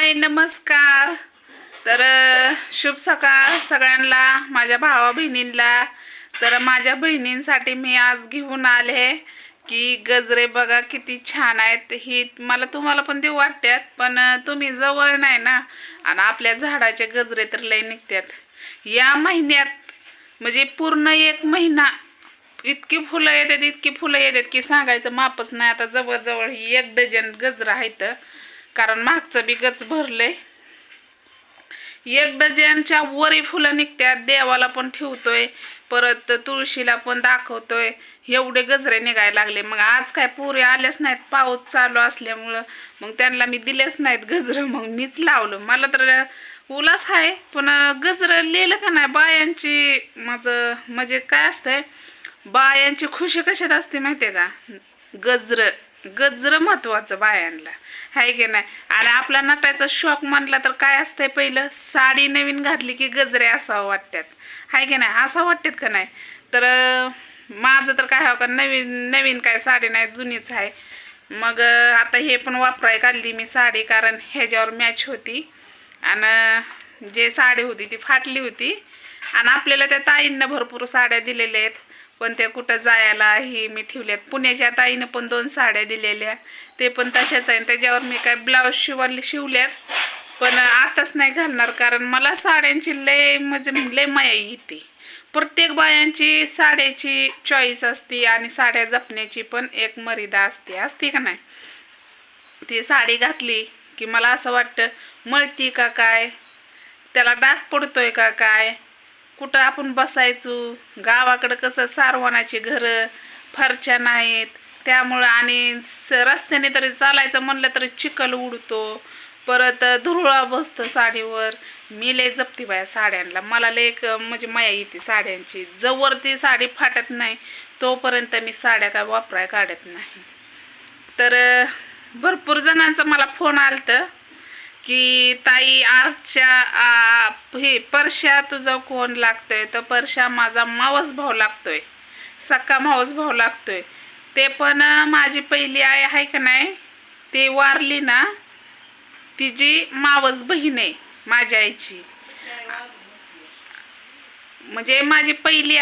हाय नमस्कार। तर शुभ सकाळ सगळ्यांना, माझ्या भावा बहिणींना। तर माझ्या बहिणींसाठी मी आज घेऊन आले की गजरे बघा किती छान आहेत। ही मला तुम्हाला पण देऊ वाटतात, पण तुम्ही जवळ नाही ना, आणि आपल्या झाडाचे गजरे तर लय निघतात या महिन्यात। म्हणजे पूर्ण एक महिना इतकी फुलं येतात, इतकी फुलं येतात की सांगायचं मापच नाही। आता जवळजवळ ही 1 डझन गजरा आहेत, कारण मागचं बी गच भरलंय। 1 डझनच्या वरी फुलं निघतात, देवाला पण ठेवतोय, परत तुळशीला पण दाखवतोय। एवढे गजरे निघायला लागले। मग आज काय पोरी आल्याच नाहीत, पाऊस चालू असल्यामुळं मग त्यांना मी दिलेच नाहीत गजरं, मग मीच लावलं। मला तर उलास आहे, पण गजरं लिहिलं का नाही बायांची, माझं म्हणजे काय असतंय, बायांची खुशी कशात असते माहितीये का? गजरं महत्वाचं बायांना, हाय की नाही? आणि आपला नटायचा शौक म्हणला तर काय असतंय, पहिलं साडी नवीन घातली की गजरे असावं वाटतात, हाय की नाही? असं वाटतात का नाही? तर माझं तर काय हो का, नवीन नवीन काय साडी नाही, जुनीच आहे। मग आता हे पण वापराय काढली मी साडी, कारण ह्याच्यावर मॅच होती, आणि जे साडी होती ती फाटली होती। आणि आपल्याला त्या ताईंना भरपूर साड्या दिलेल्या आहेत, पण त्या कुठं जायला ही मी ठेवल्यात। पुण्याच्या ताईनं पण 2 साड्या दिलेल्या, ते पण तशाच आहे। त्याच्यावर मी काय ब्लाऊज शिवल्यात, पण आताच नाही घालणार, कारण मला साड्यांची लय म्हणजे लय माया येते। प्रत्येक बायांची साड्याची चॉईस असते, आणि साड्या जपण्याची पण एक मर्यादा असते का नाही? ती साडी घातली की मला असं वाटतं मळती का काय, त्याला डाग पडतोय का काय, कुठं आपण बसायचो। गावाकडं कसं सारवणाची घरं, फरच्या नाहीत, त्यामुळं आणि रस्त्याने तरी चालायचं म्हणलं तरी चिखल उडतो, परत धुरळा बसतं साडीवर। मी लय जपती बाया साड्यांना, मला लय म्हणजे माया येते साड्यांची। जोवर ती साडी फाटत नाही तोपर्यंत मी साड्या काय वापराय काढत नाही। तर भरपूर जणांचा मला फोन आलतं की ताई आजच्या हे परश्या तुझं कोण लागतोय? तर परश्या माझा मावस भाऊ लागतोय, सक्का मावस भाऊ लागतोय। ते पण माझी पहिली आई आहे का नाही, ते वारली ना, तिची मावस बहीण आहे माझ्या आईची। म्हणजे माझी पहिली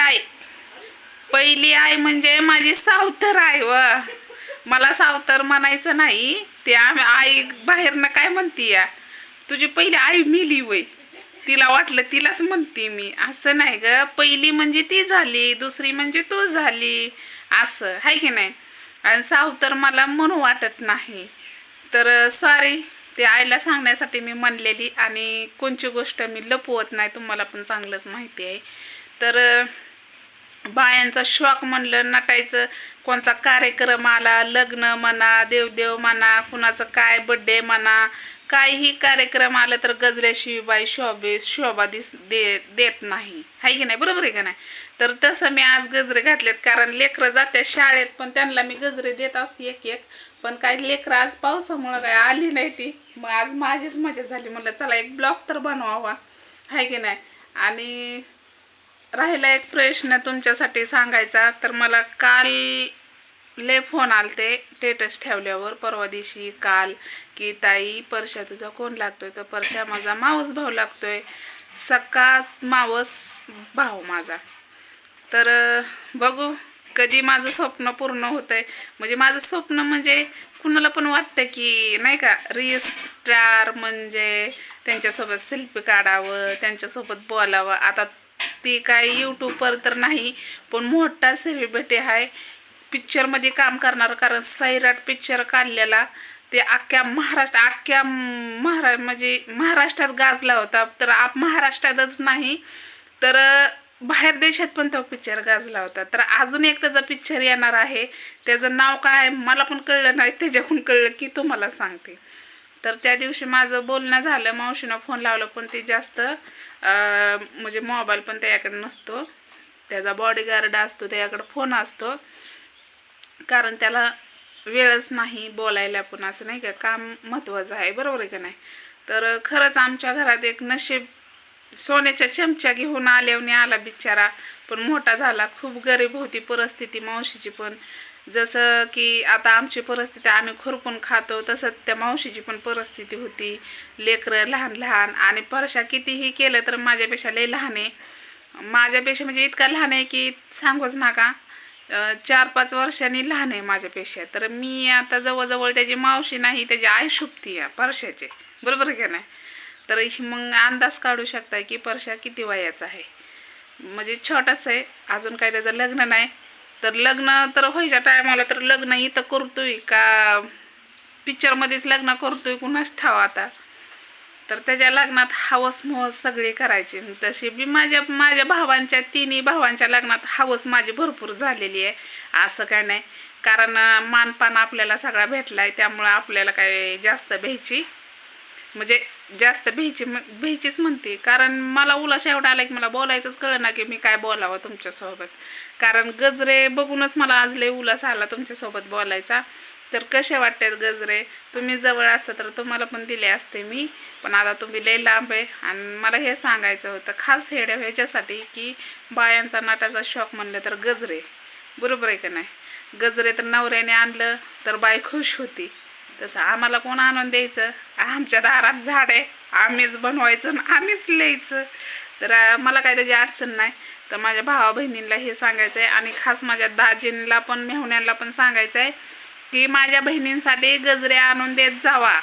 आई म्हणजे माझी सावतर आहे व मला सावतर म्हणायचं नाही, ते आई बाहेरनं काय म्हणती या, तुझी पहिली आई मिली वय, तिला वाटलं तिलाच म्हणते मी। असं नाही ग, पहिली म्हणजे ती झाली, दुसरी म्हणजे तू झाली, असं हाय की नाही? आणि सावतर मला म्हणू वाटत नाही, तर सॉरी, ते आईला सांगण्यासाठी मी म्हणलेली। आणि कोणची गोष्ट मी लपवत नाही, तुम्हाला पण चांगलंच माहिती आहे। तर बायांचा शौक म्हणलं नटायचं, कोणचा कार्यक्रम आला, लग्न म्हणा, देवदेव म्हणा, कुणाचं काय बड्डे म्हणा, काहीही कार्यक्रम आला तर गजऱ्याशिवाय बाई शोभा देत नाही, हाय की नाही? बरोबर आहे का नाही? तर तसं मी आज गजरे घातलेत, कारण लेकरं जात्या शाळेत, पण त्यांना मी गजरे देत असते एक एक। पण काही लेकरं आज पावसामुळं काय आली नाही ती, मग आज माझीच मजा झाली, म्हणलं चला एक ब्लॉग तर बनवावा, हाय की नाही? आणि राहिला एक प्रश्न तुमच्यासाठी सांगायचा, तर मला काल लय फोन आलते स्टेटस ठेवल्यावर, परवा दिवशी काल, की ताई परश्या तुझा कोण लागतोय? तर परश्या माझा मावस भाऊ लागतोय, सक्का मावस भाऊ माझा। तर बघू कधी माझं स्वप्न पूर्ण होतंय। म्हणजे माझं स्वप्न म्हणजे कुणाला पण वाटतं की नाही का, रील स्टार म्हणजे त्यांच्यासोबत सेल्फी काढावं, त्यांच्यासोबत बोलावं। आता ती काय यूट्यूबवर तर नाही, पण मोठा सेलिब्रिटी आहे, पिक्चरमध्ये काम करणार, कारण सैराट पिक्चर काढलेला ते अख्ख्या म्हणजे महाराष्ट्रात गाजला होता। तर महाराष्ट्रातच नाही तर बाहेर देशात पण तो पिक्चर गाजला होता। तर अजून एक त्याचा पिक्चर येणार आहे, त्याचं नाव काय मला पण कळलं नाही, त्याच्याकडून कळलं की तुम्हाला सांगते। तर त्या दिवशी माझं बोलणं झालं, मावशीनं फोन लावलं, पण ते जास्त म्हणजे मोबाईल पण त्याच्याकडे नसतो, त्याचा बॉडीगार्ड असतो त्याच्याकडे फोन असतो, कारण त्याला वेळच नाही बोलायला पण, असं नाही का, काम महत्त्वाचं आहे, बरोबर आहे का नाही? तर खरंच आमच्या घरात एक नशीब, सोन्याच्या चमच्या घेऊन आल्याने आला बिचारा, पण मोठा झाला। खूप गरीब होती परिस्थिती मावशीची पण, जसं की आता आमची परिस्थिती आम्ही खुरपून खातो, तसं त्या मावशीची पण परिस्थिती होती. लेकरं लहान लहान आणि परशा कितीही केलं तर माझ्यापेक्षा लई लहान आहे. माझ्यापेक्षा म्हणजे इतका लहान आहे की सांगूच नका. 4-5 वर्षांनी लहान आहे माझ्यापेक्षा. तर मी आता जवळजवळ त्याची मावशी नाही, त्याची आई शुभती आहे परशाचे, बरोबर की नाही. तर मग अंदाज काढू शकताय की परशा किती वयाचा आहे. म्हणजे छोटाच आहे, अजून काय त्याचं लग्न नाही. तर लग्न तर व्हायच्या टायमाला तर लग्न इथं करतोय का पिक्चरमध्येच लग्न करतोय कुणाच ठाव आता. तर त्याच्या लग्नात हवस मोहस सगळी करायची. तशी बी माझ्या माझ्या भावांच्या तिन्ही भावांच्या लग्नात हवस माझी भरपूर झालेली आहे, असं काय नाही. कारण मानपान आपल्याला सगळा भेटला आहे, त्यामुळं आपल्याला काय जास्त भ्यायची म्हणजे जास्त भ्यायचीच म्हणते. कारण मला उलाश एवढा आला की मला बोलायचंच कळलं ना की मी काय बोलावं तुमच्यासोबत. कारण गजरे बघूनच मला आज लय उलास आला तुमच्यासोबत बोलायचा. तर कसे वाटतात गजरे? तुम्ही जवळ असतं तर तुम्हाला पण दिले असते मी, पण आता तुम्ही लय लांब आहे. आणि मला हे सांगायचं होतं खास हेड्या ह्याच्यासाठी की बायांचा नाटाचा शौक म्हणलं तर गजरे, बरोबर आहे का नाही. गजरे तर नवऱ्याने आणलं तर बाई खुश होती, तसं आम्हाला कोण आणून द्यायचं? आमच्या दारात झाड आहे, आम्हीच बनवायचं आणि आम्हीच लिहायचं. तर मला काय त्याची अडचण नाही. तर माझ्या भावा बहिणींना हे सांगायचं आहे आणि खास माझ्या दाजींना पण मेहुण्यांना पण सांगायचं आहे की माझ्या बहिणींसाठी गजरे आणून देत जावा.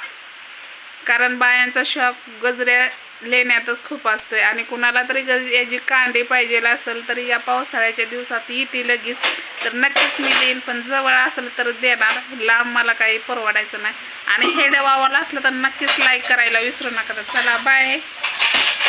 कारण बायांचा शौक गजऱ्या लेण्यातच खूप असतोय. आणि कुणाला तरी याची कांडी पाहिजे असेल तर या पावसाळ्याच्या दिवसात येते लगेच, तर नक्कीच मी देईन. पण जवळ असेल तर देणार, लांब मला काही परवडायचं नाही. आणि हेडे वावाला असलं तर नक्कीच लाईक करायला विसरू नका. तर चला बाय.